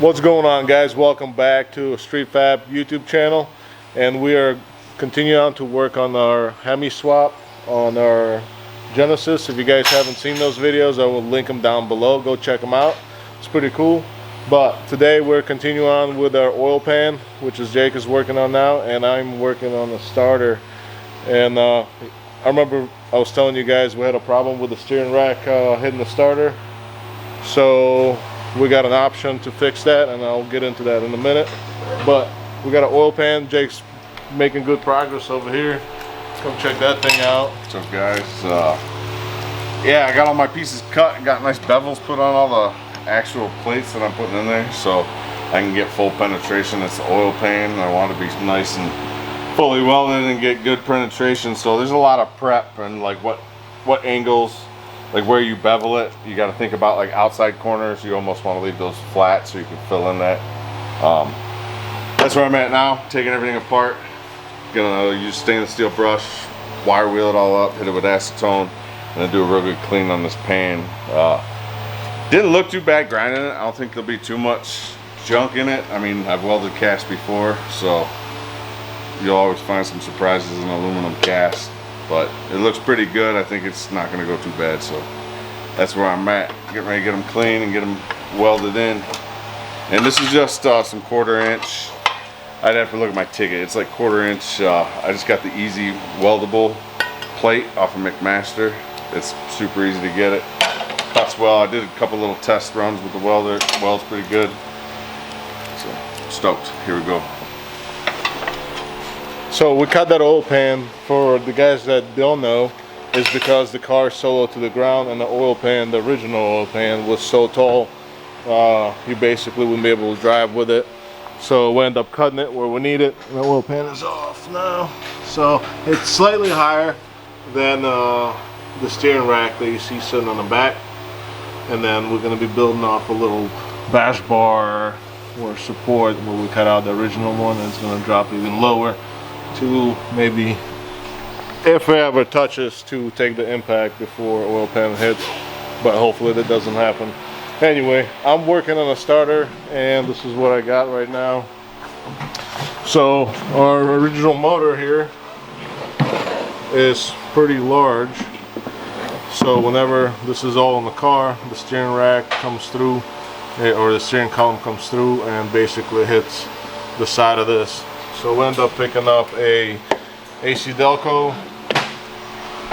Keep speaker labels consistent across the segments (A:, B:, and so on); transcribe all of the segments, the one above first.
A: What's going on, guys? Welcome back to Street Fab YouTube channel, and we are continuing on to work on our Hemi swap on our Genesis. If you guys haven't seen those videos, I will link them down below. Go check them out. It's pretty cool. But today we're continuing on with our oil pan, which is Jake is working on now, and I'm working on the starter. And I remember I was telling you guys we had a problem with the steering rack hitting the starter, so we got an option to fix that, and I'll get into that in a minute. But we got an oil pan. Jake's making good progress over here. Come check that thing out.
B: What's up, guys? Yeah, I got all my pieces cut and got nice bevels put on all the actual plates that I'm putting in there, so I can get full penetration. It's the oil pan. I want to be nice and fully welded and get good penetration. So there's a lot of prep and like what angles, like where you bevel it. You got to think about like outside corners. You almost want to leave those flat so you can fill in that. That's where I'm at now, taking everything apart. Gonna use stainless steel brush, wire wheel it all up, hit it with acetone, and then do a real good clean on this pan. Didn't look too bad grinding it. I don't think there'll be too much junk in it. I mean, I've welded cast before, so you'll always find some surprises in aluminum cast. But it looks pretty good. I think it's not going to go too bad, so that's where I'm at. Getting ready to get them clean and get them welded in. And this is just some 1/4 inch. I'd have to look at my ticket. It's like 1/4 inch. I just got the easy weldable plate off of McMaster. It's super easy to get it. Cuts well. I did a couple little test runs with the welder. It welds pretty good. So stoked. Here we go.
A: So we cut that oil pan, for the guys that don't know, is because the car is so low to the ground, and the oil pan, the original oil pan, was so tall you basically wouldn't be able to drive with it. So we end up cutting it where we need it. The oil pan is off now, so it's slightly higher than the steering rack that you see sitting on the back. And then we're going to be building off a little bash bar or support where we cut out the original one, and it's going to drop even lower to maybe, if it ever touches, to take the impact before oil pan hits, but hopefully that doesn't happen. Anyway, I'm working on a starter, and this is what I got right now. So our original motor here is pretty large, so whenever this is all in the car, the steering rack comes through, or the steering column comes through and basically hits the side of this. So we end up picking up a AC Delco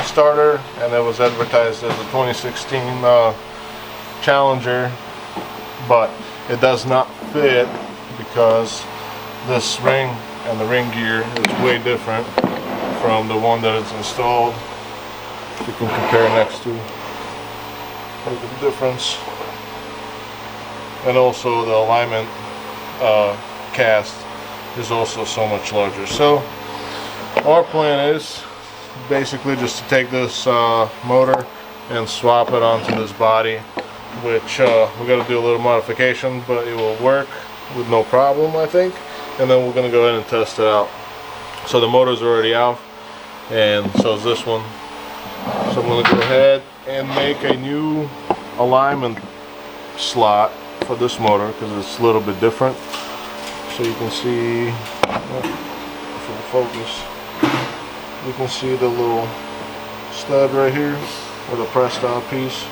A: starter, and it was advertised as a 2016 Challenger, but it does not fit because this ring and the ring gear is way different from the one that is installed. If you can compare next to, look at the difference. And also the alignment cast is also so much larger. So our plan is basically just to take this motor and swap it onto this body, which we're going to do a little modification, but it will work with no problem, I think. And then we're going to go ahead and test it out. So the motor's already out, and so is this one. So I'm going to go ahead and make a new alignment slot for this motor because it's a little bit different. So you can see, for the focus, you can see the little stud right here, or the pressed out piece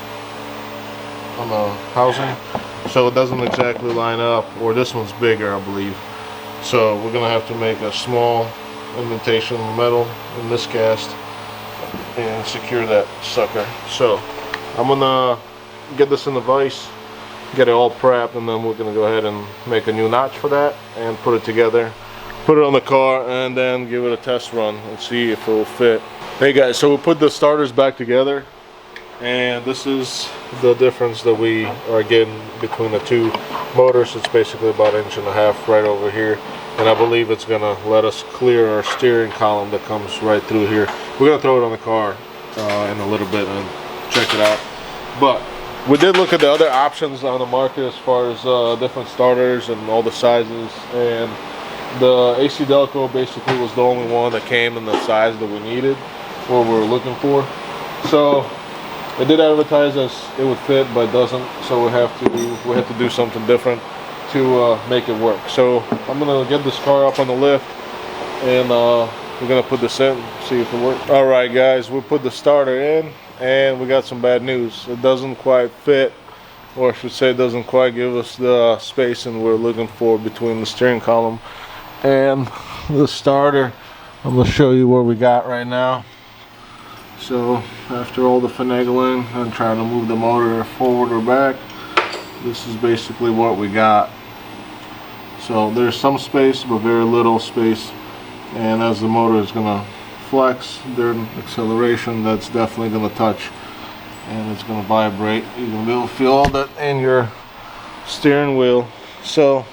A: on the housing. So it doesn't exactly line up, or this one's bigger, I believe. So we're gonna have to make a small indentation in the metal in this cast and secure that sucker. So I'm gonna get this in the vise, get it all prepped, and then we're gonna go ahead and make a new notch for that and put it together, put it on the car, and then give it a test run and see if it will fit. Hey guys, so we put the starters back together, and this is the difference that we are getting between the two motors. It's basically about 1.5 inches right over here, and I believe it's gonna let us clear our steering column that comes right through here. We're gonna throw it on the car in a little bit and check it out. But we did look at the other options on the market as far as different starters and all the sizes, and the AC Delco basically was the only one that came in the size that we needed, what we were looking for. So it did advertise as it would fit, but it doesn't, so we had to do something different. to make it work. So I'm gonna get this car up on the lift, and we're gonna put this in, see if it works. All right, guys, we put the starter in, and we got some bad news. It doesn't quite fit, or I should say, it doesn't quite give us the spacing we're looking for between the steering column and the starter. I'm gonna show you what we got right now. So after all the finagling and trying to move the motor forward or back, this is basically what we got. So there's some space, but very little space, and as the motor is gonna flex during acceleration, that's definitely gonna touch and it's gonna vibrate. You're gonna be able to feel all that in your steering wheel. So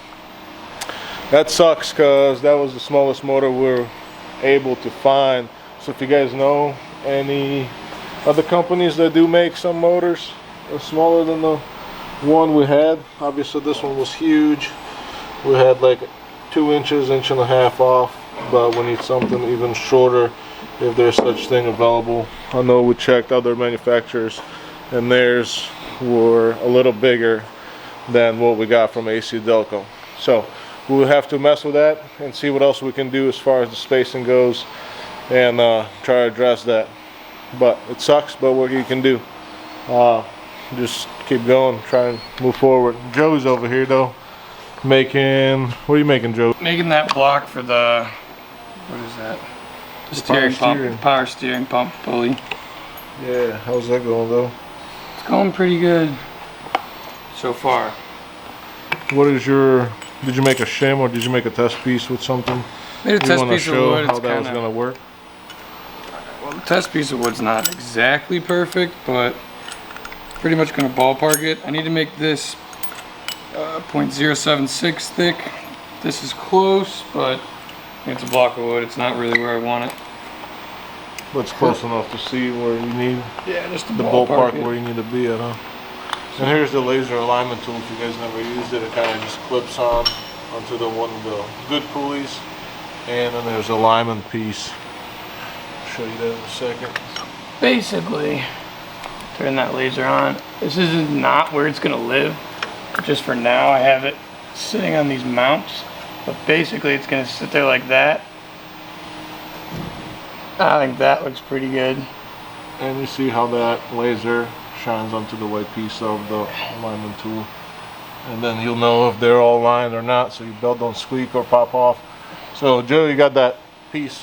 A: that sucks, because that was the smallest motor we're able to find. So if you guys know any other companies that do make some motors smaller than the one we had, obviously this one was huge. We had like 2 inches, 1.5 inches off, but we need something even shorter if there's such thing available. I know we checked other manufacturers and theirs were a little bigger than what we got from AC Delco. So we'll have to mess with that and see what else we can do as far as the spacing goes, and try to address that. But it sucks, but what you can do, just keep going, try and move forward. Joey's over here though, making, what are you making, Joe?
C: Making that block for the, what is that? The steering pump, the power steering pump pulley.
A: Yeah, how's that going though?
C: It's going pretty good so far.
A: What is your, did you make a shim or did you make a test piece with something?
C: Made a test piece of wood.
A: How that was gonna work?
C: Well, the test piece of wood's not exactly perfect, but pretty much gonna ballpark it. I need to make this 0.076 thick. This is close, but it's a block of wood. It's not really where I want it.
A: But it's close enough to see where you need.
C: Yeah, just
A: the ballpark where you need to be at, huh? And here's the laser alignment tool. If you guys never used it, it kind of just clips on onto the one of the good pulleys, and then there's an alignment piece. I'll show you that in a second.
C: Basically, turn that laser on. This is not where it's gonna live. Just for now, I have it sitting on these mounts, but basically it's gonna sit there like that. I think that looks pretty good.
A: And you see how that laser shines onto the white piece of the alignment tool, and then you'll know if they're all aligned or not, so your belt don't squeak or pop off. So Joe, you got that piece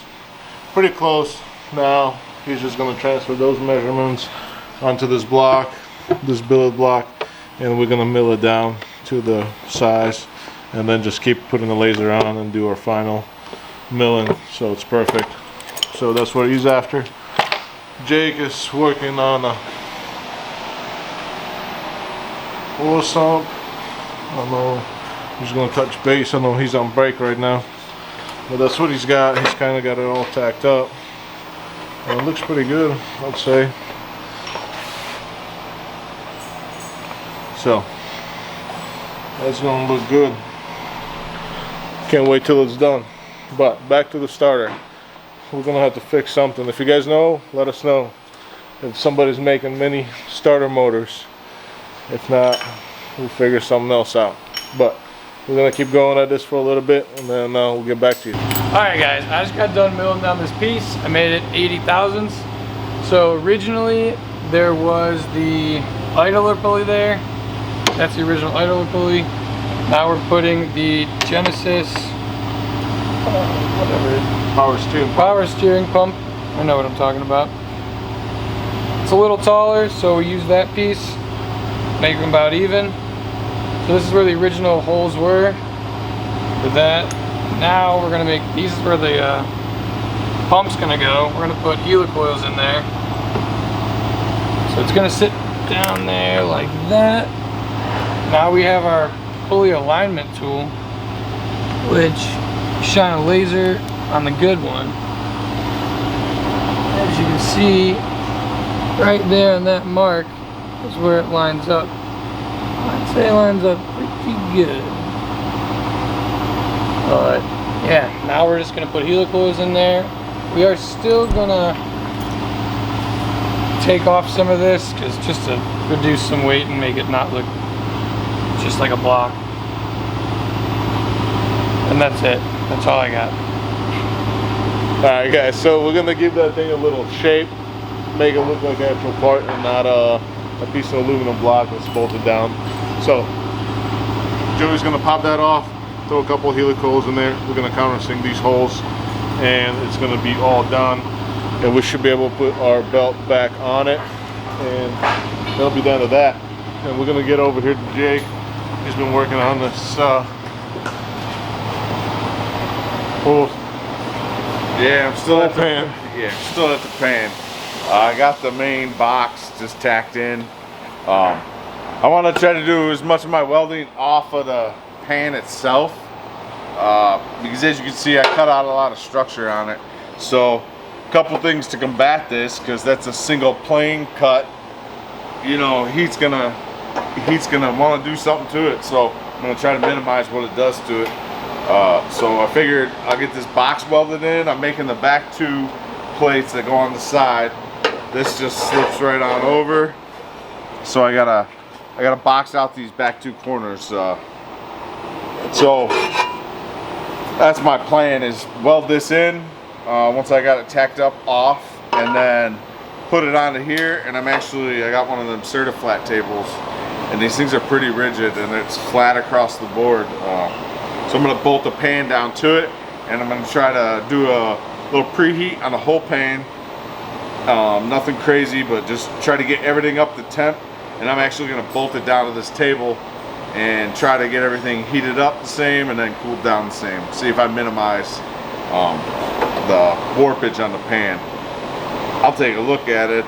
A: pretty close. Now he's just going to transfer those measurements onto this block, this billet block, and we're going to mill it down to the size, and then just keep putting the laser on and do our final milling so it's perfect. So that's what he's after. Jake is working on a oil sump. I don't know, he's gonna touch base. I know he's on break right now, but that's what he's got. He's kind of got it all tacked up, and it looks pretty good, I'd say. So that's gonna look good. Can't wait till it's done. But back to the starter. We're gonna have to fix something. If you guys know, let us know if somebody's making mini starter motors. If not, we'll figure something else out. But we're gonna keep going at this for a little bit, and then we'll get back to you.
C: Alright guys, I just got done milling down this piece. I made it 80 thousandths. So originally there was the idler pulley there. That's the original idler pulley. Now we're putting the Genesis power steering pump. I know what I'm talking about. It's a little taller, so we use that piece, make them about even. So this is where the original holes were for that. Now we're gonna make, these is where the pump's gonna go. We're gonna put helicoils in there. So it's gonna sit down there like that. Now we have our pulley alignment tool, which shine a laser on the good one. As you can see, right there on that mark is where it lines up. I'd say it lines up pretty good. But yeah, now we're just gonna put helicoils in there. We are still gonna take off some of this just to reduce some weight and make it not look just like a block. And that's it. That's all I got.
A: Alright guys, so we're gonna give that thing a little shape, make it look like an actual part and not a piece of aluminum block that's bolted down. So Joey's gonna pop that off, throw a couple of helicals in there. We're gonna countersink these holes and it's gonna be all done, and we should be able to put our belt back on it, and that'll be the end of that. And we're gonna get over here to Jake. He's been working on this whole
B: Yeah, I'm still at the
A: pan.
B: Yeah, I'm still at the pan. I got the main box just tacked in. I want to try to do as much of my welding off of the pan itself, because as you can see, I cut out a lot of structure on it. So a couple things to combat this, because that's a single plane cut. You know, heat's gonna want to do something to it. So I'm gonna try to minimize what it does to it. So I figured I'll get this box welded in. I'm making the back two plates that go on the side. This just slips right on over. So I gotta box out these back two corners. So that's my plan, is weld this in once I got it tacked up off, and then put it onto here. And I got one of them Certiflat tables, and these things are pretty rigid and it's flat across the board. So I'm gonna bolt the pan down to it, and I'm gonna try to do a little preheat on the whole pan. Nothing crazy, but just try to get everything up to temp. And I'm actually gonna bolt it down to this table and try to get everything heated up the same and then cooled down the same. See if I minimize the warpage on the pan. I'll take a look at it.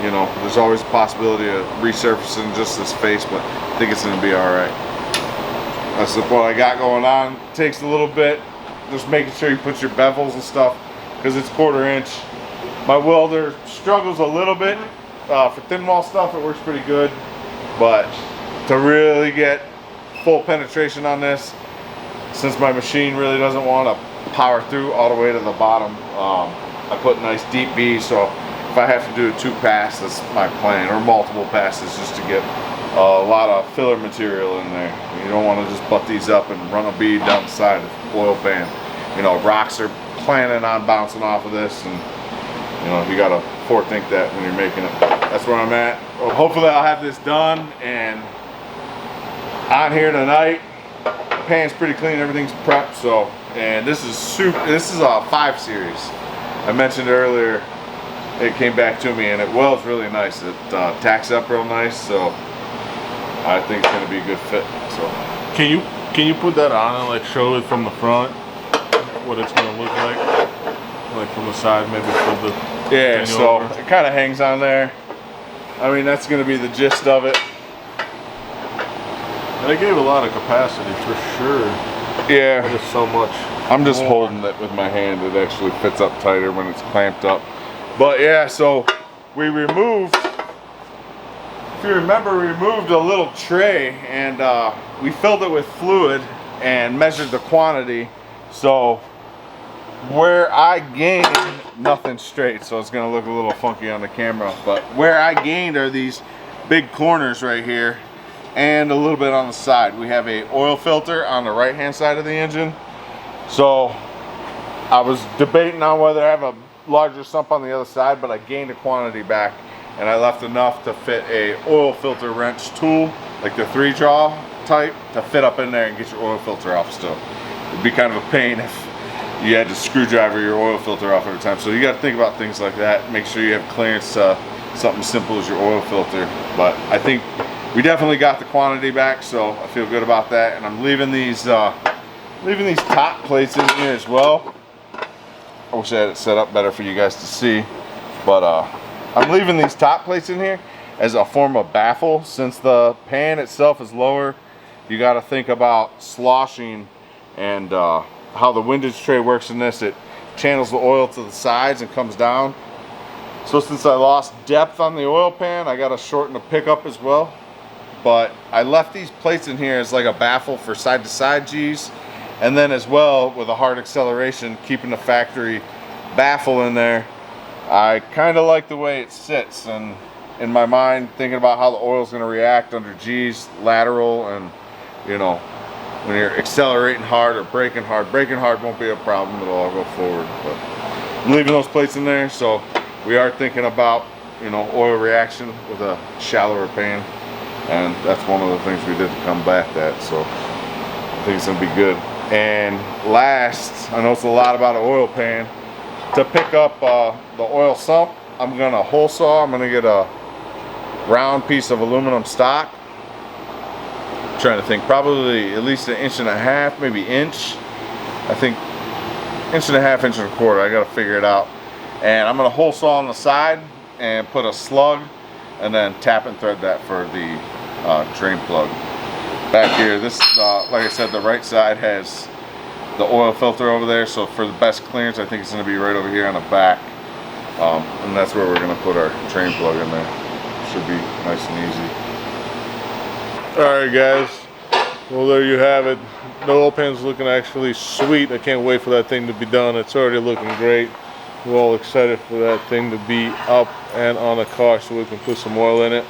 B: You know, there's always a possibility of resurfacing just this face, but I think it's gonna be all right. That's what I got going on. It takes a little bit, just making sure you put your bevels and stuff, because it's 1/4 inch. My welder struggles a little bit. For thin wall stuff, it works pretty good, but to really get full penetration on this, since my machine really doesn't want to power through all the way to the bottom, I put nice deep bees. So if I have to do a 2-pass, that's my plan, or multiple passes, just to get a lot of filler material in there. You don't want to just butt these up and run a bead down the side of the oil pan. You know, rocks are planning on bouncing off of this, and you know, you gotta forethink that when you're making it. That's where I'm at. Well, hopefully I'll have this done and on here tonight. Pan's pretty clean, everything's prepped. So, and this is a 5 series. I mentioned earlier, it came back to me and it welds really nice. It tacks up real nice, so I think it's gonna be a good fit. So,
A: can you put that on and like show it from the front what it's gonna look like from the side, maybe for the
B: so over? It kind of hangs on there. I mean, that's gonna be the gist of it.
A: And it gave a lot of capacity for sure.
B: Yeah,
A: but it's so much.
B: I'm just holding it with my hand. It actually fits up tighter when it's clamped up. But yeah, so we removed, if you remember, we removed a little tray and we filled it with fluid and measured the quantity. So where I gained, nothing straight, so it's gonna look a little funky on the camera, but where I gained are these big corners right here and a little bit on the side. We have a oil filter on the right hand side of the engine. So I was debating on whether I have a larger sump on the other side, but I gained a quantity back and I left enough to fit a oil filter wrench tool, like the 3-jaw type, to fit up in there and get your oil filter off still. It'd be kind of a pain if you had to screwdriver your oil filter off every time. So you got to think about things like that. Make sure you have clearance to something simple as your oil filter. But I think we definitely got the quantity back, so I feel good about that. And I'm leaving these top plates in here as well. I wish I had it set up better for you guys to see, but I'm leaving these top plates in here as a form of baffle. Since the pan itself is lower, you got to think about sloshing and how the windage tray works in this. It channels the oil to the sides and comes down. So since I lost depth on the oil pan, I got to shorten the pickup as well. But I left these plates in here as like a baffle for side to side G's, and then as well with a hard acceleration, keeping the factory baffle in there. I kind of like the way it sits, and in my mind thinking about how the oil is going to react under G's lateral, and you know, when you're accelerating hard or braking hard won't be a problem. It'll all go forward. But I'm leaving those plates in there, so we are thinking about, you know, oil reaction with a shallower pan, and that's one of the things we did to combat that. So I think it's gonna be good. And last, I know it's a lot about an oil pan. To pick up the oil sump, I'm gonna hole saw. I'm gonna get a round piece of aluminum stock. I'm trying to think, probably at least 1.5 inches, maybe inch. I think 1.5 inches, 1.25 inches. I gotta figure it out. And I'm gonna hole saw on the side and put a slug, and then tap and thread that for the drain plug. Back here, this, like I said, the right side has the oil filter over there, so for the best clearance, I think it's going to be right over here on the back, and that's where we're going to put our drain plug in there. Should be nice and easy.
A: Alright guys, well there you have it. The oil pan's looking actually sweet. I can't wait for that thing to be done. It's already looking great. We're all excited for that thing to be up and on the car so we can put some oil in it.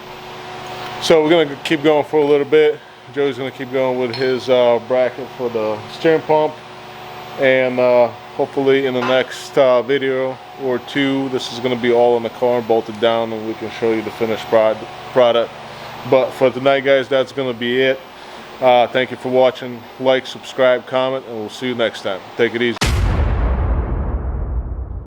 A: So we're going to keep going for a little bit. Joey's going to keep going with his bracket for the steering pump, and hopefully in the next video or two this is going to be all in the car and bolted down, and we can show you the finished product. But for tonight guys, that's going to be it. Thank you for watching. Like, subscribe, comment, and we'll see you next time. Take it easy.